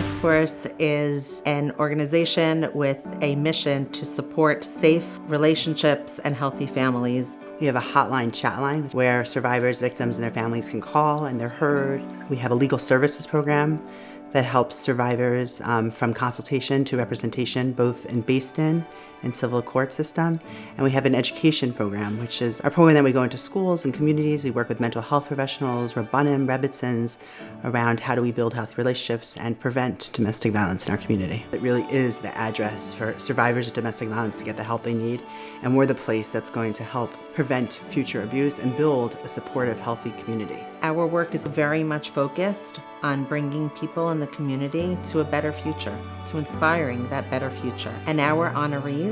Task Force is an organization with a mission to support safe relationships and healthy families. We have a hotline chat line where survivors, victims, and their families can call and they're heard. We have a legal services program that helps survivors from consultation to representation, both based in and civil court system. And we have an education program, which is our program that we go into schools and communities. We work with mental health professionals, Rabbanim, Rebbitzins, around how do we build healthy relationships and prevent domestic violence in our community. It really is the address for survivors of domestic violence to get the help they need. And we're the place that's going to help prevent future abuse and build a supportive, healthy community. Our work is very much focused on bringing people in the community to a better future, to inspiring that better future. And our honorees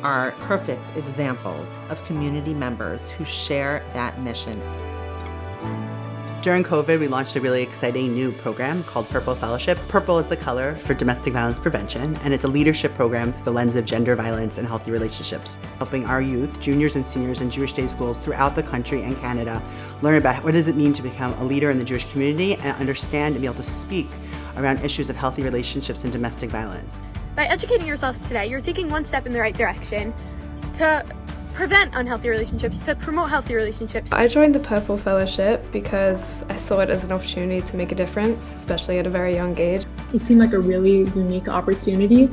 are perfect examples of community members who share that mission. During COVID, we launched a really exciting new program called Purple Fellowship. Purple is the color for domestic violence prevention, and it's a leadership program through the lens of gender violence and healthy relationships, helping our youth, juniors and seniors in Jewish day schools throughout the country and Canada, learn about what does it mean to become a leader in the Jewish community and understand and be able to speak around issues of healthy relationships and domestic violence. By educating yourselves today, you're taking one step in the right direction to prevent unhealthy relationships, to promote healthy relationships. I joined the Purple Fellowship because I saw it as an opportunity to make a difference, especially at a very young age. It seemed like a really unique opportunity.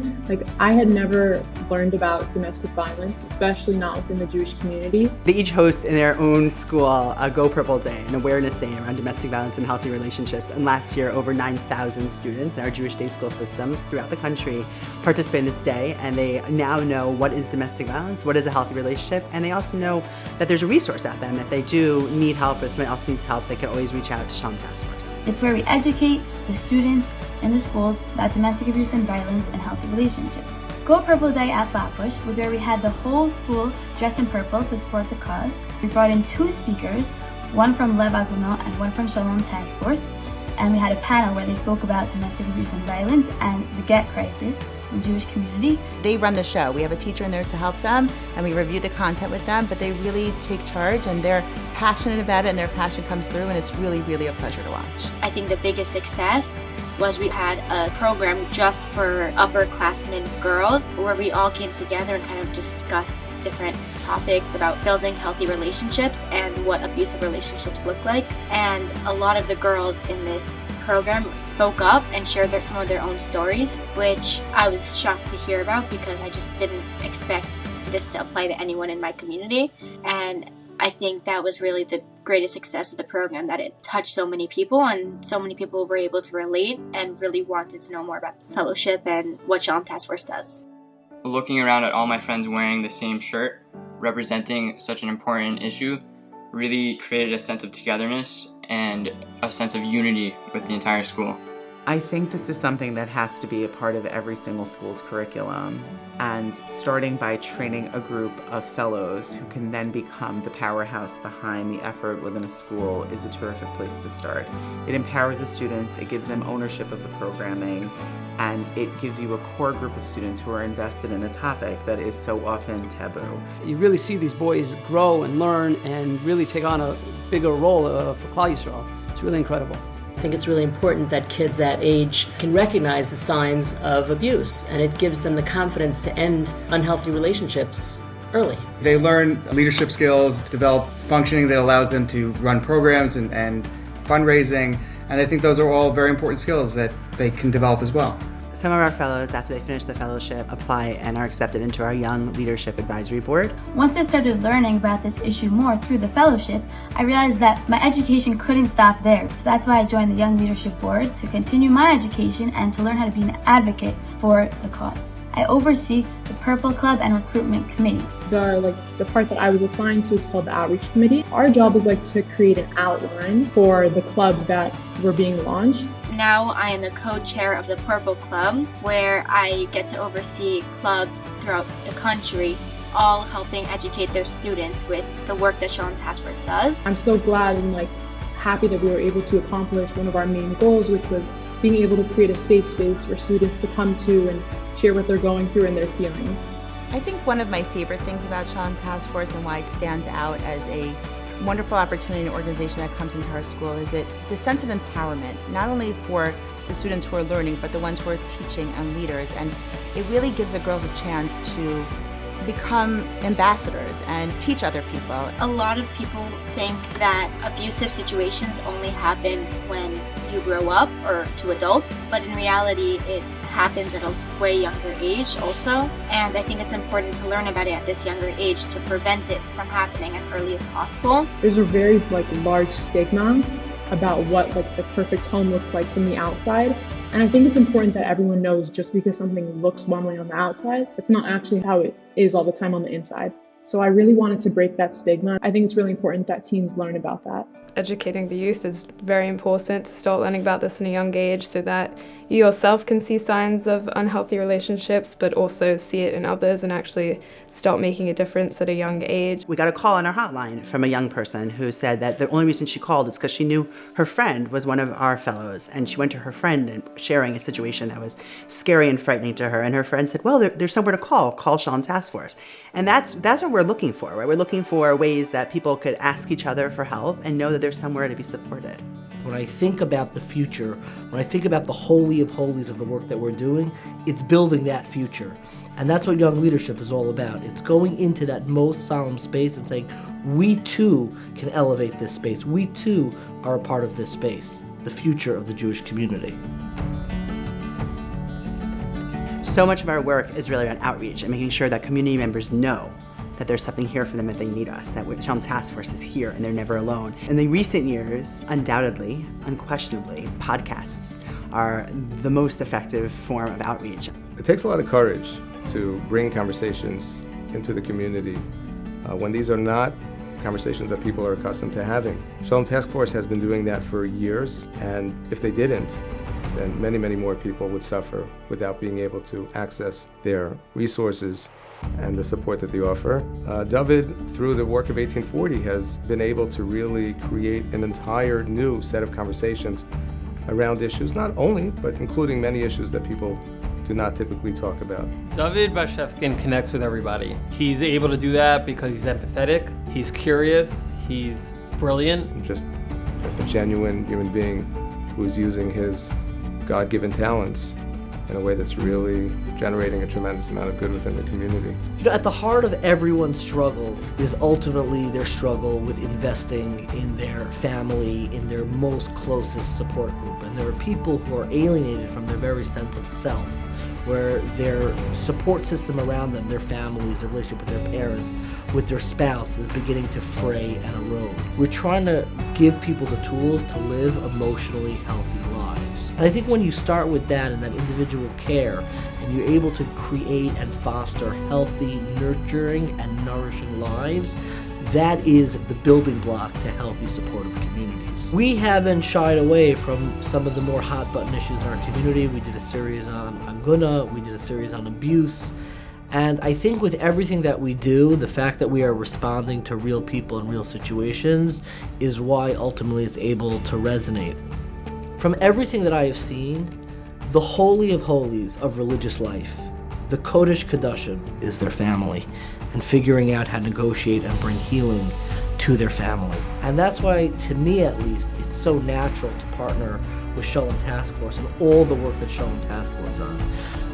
I had never learned about domestic violence, especially not within the Jewish community. They each host in their own school a Go Purple Day, an awareness day around domestic violence and healthy relationships. And last year, over 9,000 students in our Jewish day school systems throughout the country participated in this day, and they now know what is domestic violence, what is a healthy relationship, and they also know that there's a resource out there. If they do need help or if someone else needs help, they can always reach out to Shalom Task Force. It's where we educate the students in the schools about domestic abuse and violence and healthy relationships. Go Purple Day at Flatbush was where we had the whole school dressed in purple to support the cause. We brought in 2 speakers, one from Lev Agunot and one from Shalom Task Force, and we had a panel where they spoke about domestic abuse and violence and the get crisis in the Jewish community. They run the show. We have a teacher in there to help them, and we review the content with them, but they really take charge and they're passionate about it, and their passion comes through, and it's really, really a pleasure to watch. I think the biggest success was we had a program just for upperclassmen girls where we all came together and kind of discussed different topics about building healthy relationships and what abusive relationships look like. And a lot of the girls in this program spoke up and shared some of their own stories, which I was shocked to hear about because I just didn't expect this to apply to anyone in my community. And I think that was really the greatest success of the program, that it touched so many people and so many people were able to relate and really wanted to know more about the fellowship and what Shalom Task Force does. Looking around at all my friends wearing the same shirt, representing such an important issue, really created a sense of togetherness and a sense of unity with the entire school. I think this is something that has to be a part of every single school's curriculum, and starting by training a group of fellows who can then become the powerhouse behind the effort within a school is a terrific place to start. It empowers the students, it gives them ownership of the programming, and it gives you a core group of students who are invested in a topic that is so often taboo. You really see these boys grow and learn and really take on a bigger role for Klal Yisrael. It's really incredible. I think it's really important that kids that age can recognize the signs of abuse, and it gives them the confidence to end unhealthy relationships early. They learn leadership skills, develop functioning that allows them to run programs and fundraising, and I think those are all very important skills that they can develop as well. Some of our fellows, after they finish the fellowship, apply and are accepted into our Young Leadership Advisory Board. Once I started learning about this issue more through the fellowship, I realized that my education couldn't stop there. So that's why I joined the Young Leadership Board, to continue my education and to learn how to be an advocate for the cause. I oversee the Purple Club and recruitment committees. The part that I was assigned to is called the Outreach Committee. Our job is to create an outline for the clubs that were being launched. Now I am the co-chair of the Purple Club, where I get to oversee clubs throughout the country, all helping educate their students with the work that Shalom Task Force does. I'm so glad and happy that we were able to accomplish one of our main goals, which was being able to create a safe space for students to come to and share what they're going through and their feelings. I think one of my favorite things about Shalom Task Force and why it stands out as a wonderful opportunity and organization that comes into our school is the sense of empowerment, not only for the students who are learning, but the ones who are teaching and leaders. And it really gives the girls a chance to become ambassadors and teach other people. A lot of people think that abusive situations only happen when you grow up or to adults, but in reality it happens at a way younger age also. And I think it's important to learn about it at this younger age to prevent it from happening as early as possible. There's a very large stigma about what the perfect home looks like from the outside. And I think it's important that everyone knows just because something looks one way on the outside, it's not actually how it is all the time on the inside. So I really wanted to break that stigma. I think it's really important that teens learn about that. Educating the youth is very important to start learning about this in a young age so that you yourself can see signs of unhealthy relationships, but also see it in others and actually start making a difference at a young age. We got a call on our hotline from a young person who said that the only reason she called is because she knew her friend was one of our fellows, and she went to her friend and sharing a situation that was scary and frightening to her, and her friend said, well, there's somewhere to call Shalom Task Force. And that's what we're looking for, right? We're looking for ways that people could ask each other for help and know that there's somewhere to be supported. When I think about the future, when I think about the holy of holies of the work that we're doing, it's building that future. And that's what young leadership is all about. It's going into that most solemn space and saying, we too can elevate this space. We too are a part of this space, the future of the Jewish community. So much of our work is really around outreach and making sure that community members know that there's something here for them if they need us, that Shalom Task Force is here and they're never alone. In the recent years, undoubtedly, unquestionably, podcasts are the most effective form of outreach. It takes a lot of courage to bring conversations into the community when these are not conversations that people are accustomed to having. Shalom Task Force has been doing that for years, and if they didn't, then many, many more people would suffer without being able to access their resources and the support that they offer. David, through the work of 1840, has been able to really create an entire new set of conversations around issues, not only, but including many issues that people do not typically talk about. David Bashevkin connects with everybody. He's able to do that because he's empathetic, he's curious, he's brilliant. Just a genuine human being who is using his God-given talents in a way that's really generating a tremendous amount of good within the community. You know, at the heart of everyone's struggles is ultimately their struggle with investing in their family, in their most closest support group. And there are people who are alienated from their very sense of self, where their support system around them, their families, their relationship with their parents, with their spouse is beginning to fray and erode. We're trying to give people the tools to live emotionally healthy lives. And I think when you start with that and that individual care, and you're able to create and foster healthy, nurturing, and nourishing lives, that is the building block to healthy, supportive communities. We haven't shied away from some of the more hot-button issues in our community. We did a series on Aguna, we did a series on abuse, and I think with everything that we do, the fact that we are responding to real people and real situations is why ultimately it's able to resonate. From everything that I have seen, the holy of holies of religious life, the Kodesh Kodashim, is their family, and figuring out how to negotiate and bring healing to their family. And that's why, to me at least, it's so natural to partner with Shalom Task Force and all the work that Shalom Task Force does.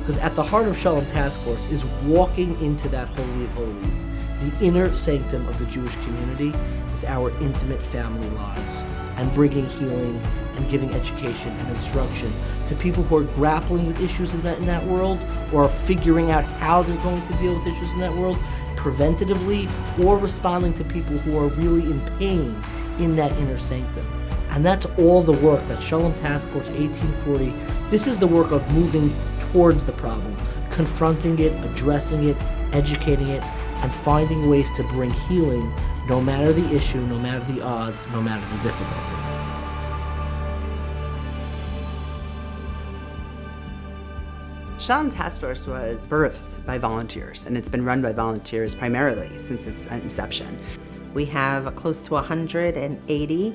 Because at the heart of Shalom Task Force is walking into that holy of holies. The inner sanctum of the Jewish community is our intimate family lives, and bringing healing and giving education and instruction to people who are grappling with issues in that world, or are figuring out how they're going to deal with issues in that world preventatively, or responding to people who are really in pain in that inner sanctum. And that's all the work that Shalom Task Force 1840, this is the work of moving towards the problem, confronting it, addressing it, educating it, and finding ways to bring healing no matter the issue, no matter the odds, no matter the difficulty. Shalom Task Force was birthed by volunteers, and it's been run by volunteers primarily since its inception. We have close to 180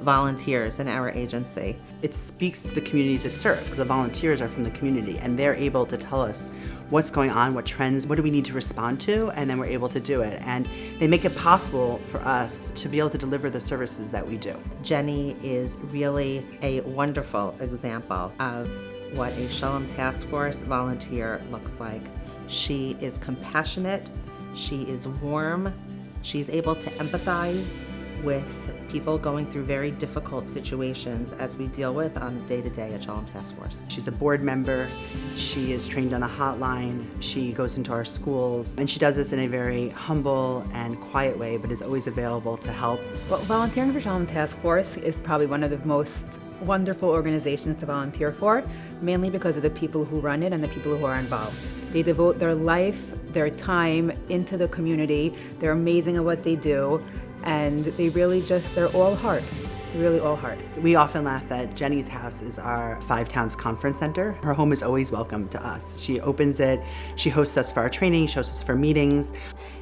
volunteers in our agency. It speaks to the communities it serves. The volunteers are from the community, and they're able to tell us what's going on, what trends, what do we need to respond to, and then we're able to do it. And they make it possible for us to be able to deliver the services that we do. Jenny is really a wonderful example of what a Shalom Task Force volunteer looks like. She is compassionate, she is warm, she's able to empathize with people going through very difficult situations as we deal with on a day-to-day at Shalom Task Force. She's a board member, she is trained on a hotline, she goes into our schools, and she does this in a very humble and quiet way, but is always available to help. Well, volunteering for Shalom Task Force is probably one of the most wonderful organizations to volunteer for, mainly because of the people who run it and the people who are involved. They devote their life, their time into the community. They're amazing at what they do, and they really they're all heart. They're really all heart. We often laugh that Jenny's house is our Five Towns Conference Center. Her home is always welcome to us. She opens it, she hosts us for our training, she hosts us for meetings.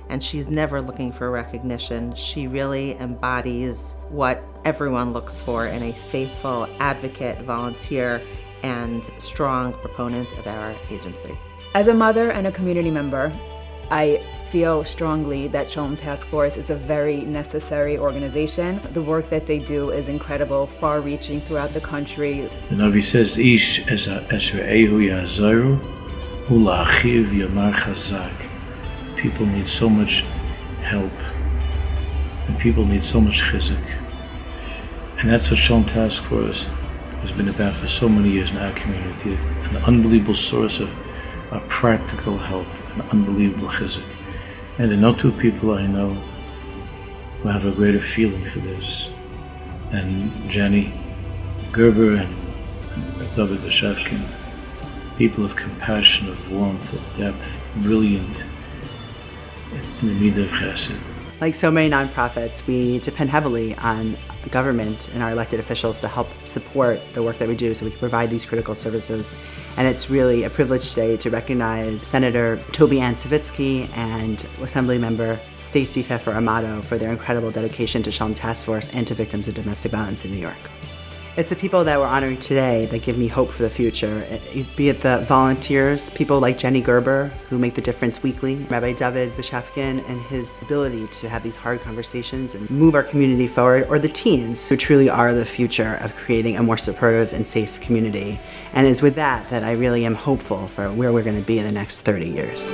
And she's never looking for recognition. She really embodies what everyone looks for in a faithful advocate, volunteer, and strong proponent of our agency. As a mother and a community member, I feel strongly that Shalom Task Force is a very necessary organization. The work that they do is incredible, far-reaching throughout the country. The Navi says, "Ish es re'ehu yazaru, u'la'achiv yamar chazak." People need so much help, and people need so much chizuk. And that's what Shalom Task Force has been about for so many years in our community, an unbelievable source of practical help, an unbelievable chizuk. And there are no two people I know who have a greater feeling for this than Jenny Gerber and David Bashevkin, people of compassion, of warmth, of depth, brilliant in the need of chesed. Like so many nonprofits, we depend heavily on government and our elected officials to help support the work that we do so we can provide these critical services. And it's really a privilege today to recognize Senator Toby Ann Savitsky and Assemblymember Stacey Pfeffer Amato for their incredible dedication to Shalom Task Force and to victims of domestic violence in New York. It's the people that we're honoring today that give me hope for the future, be it the volunteers, people like Jenny Gerber, who make the difference weekly, Rabbi David Bashevkin and his ability to have these hard conversations and move our community forward, or the teens who truly are the future of creating a more supportive and safe community. And it's with that I really am hopeful for where we're going to be in the next 30 years.